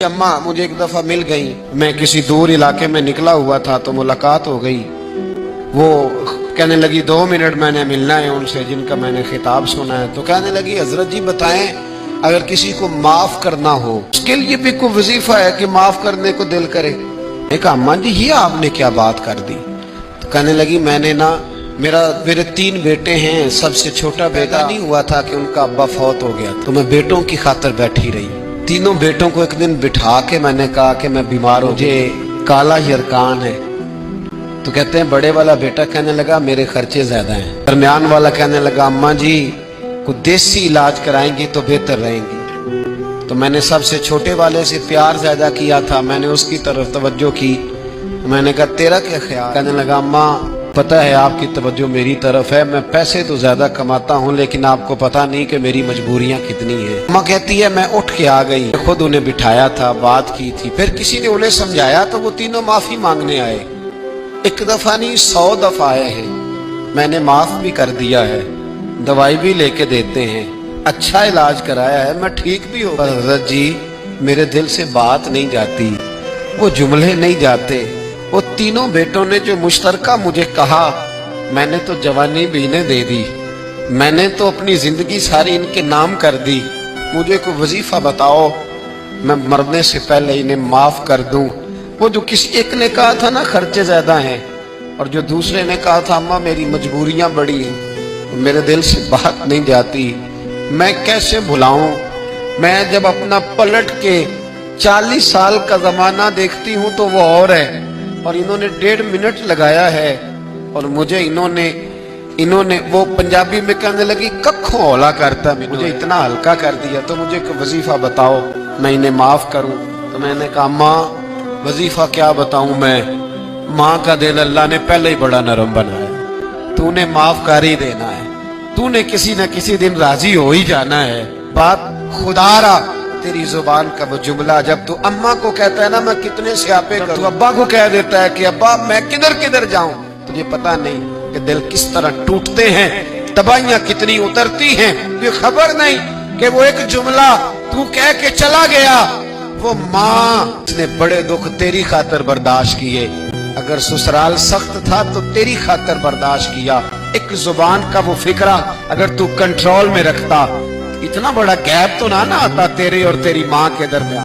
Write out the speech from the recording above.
अम्मा मुझे एक दफा मिल गई। मैं किसी दूर इलाके में निकला हुआ था तो मुलाकात हो गई। वो कहने लगी 2 मिनट मैंने मिलना है उनसे जिनका मैंने खिताब सुना है। तो कहने लगी हजरत जी बताएं अगर किसी को माफ करना हो उसके लिए भी कोई वजीफा है कि माफ करने को दिल करे। मैं कहा अम्मा जी ये आपने क्या बात कर दी। तो कहने लगी मैंने ना मेरे 3 बेटे हैं, सबसे छोटा बेटा नहीं हुआ था कि उनका अब्बा फौत हो गया तो मैं बेटों की खातिर बैठी रही। तीनों बेटों को एक दिन बिठा के मैंने कहा कि मैं बीमार हूं, मुझे काला यरकान है। तो कहते हैं बड़े वाला बेटा कहने लगा मेरे खर्चे ज्यादा हैं। दरमियान वाला कहने लगा अम्मा जी को देसी इलाज कराएंगी तो बेहतर रहेंगी। तो मैंने सबसे छोटे वाले से प्यार ज्यादा किया था, मैंने उसकी तरफ तवज्जो की। मैंने कहा तेरा क्या ख्याल। कहने लगा अम्मा पता है आपकी तवज्जो मेरी तरफ है, मैं पैसे तो ज्यादा कमाता हूँ लेकिन आपको पता नहीं कि मेरी मजबूरियां कितनी हैं। अम्मा कहती है मैं उठ के आ गई, खुद उन्हें बिठाया था, बात की थी, फिर किसी ने उन्हें समझाया तो वो तीनों माफी मांगने आए। 1 दफा नहीं 100 दफा आए हैं। मैंने माफ भी कर दिया है, दवाई भी लेके देते हैं, अच्छा इलाज कराया है, मैं ठीक भी हो। हज़रत जी मेरे दिल से बात नहीं जाती, वो जुमले नहीं जाते। वो तीनों बेटों ने जो मुश्तरका मुझे कहा मैंने तो जवानी भी इन्हें दे दी, मैंने तो अपनी जिंदगी सारी इनके नाम कर दी। मुझे कोई वजीफा बताओ मैं मरने से पहले इन्हें माफ कर दूं। वो जो किसी एक ने कहा था ना खर्चे ज्यादा हैं और जो दूसरे ने कहा था अम्मा मेरी मजबूरियां बड़ी हैं, मेरे दिल से बात नहीं जाती, मैं कैसे भुलाऊं। मैं जब अपना पलट के 40 साल का जमाना देखती हूं तो वो और है और इन्होंने 1.5 मिनट लगाया है और मुझे इन्होंने वो पंजाबी में कहने लगी कखों हौला करता, मुझे इतना हल्का कर दिया। तो मुझे एक वजीफा बताओ मैं इन्हें माफ करूं। तो मैंने कहा माँ वजीफा क्या बताऊं मैं, माँ का दिल अल्लाह ने पहले ही बड़ा नरम बनाया, तूने माफ कर ही देना है, तूने किसी न किसी दिन राजी हो ही जाना है। बात खुदारा तेरी जुबान का वो जुमला जब तू अम्मा को कहता है ना मैं कितने स्यापे करूं, तू अब्बा को कह देता है कि अब्बा मैं किधर किधर जाऊं, तुझे पता नहीं कि दिल किस तरह टूटते हैं, तबाहियां कितनी उतरती हैं, तुझे खबर नहीं कि वो एक जुमला तू कह के चला गया वो माँ ने बड़े दुख तेरी खातिर बर्दाश्त किए। अगर ससुराल सख्त था तो तेरी खातिर बर्दाश्त किया। एक जुबान का वो फिक्रा अगर तू कंट्रोल में रखता इतना बड़ा गैप तो ना आता तेरे और तेरी माँ के दरमियान।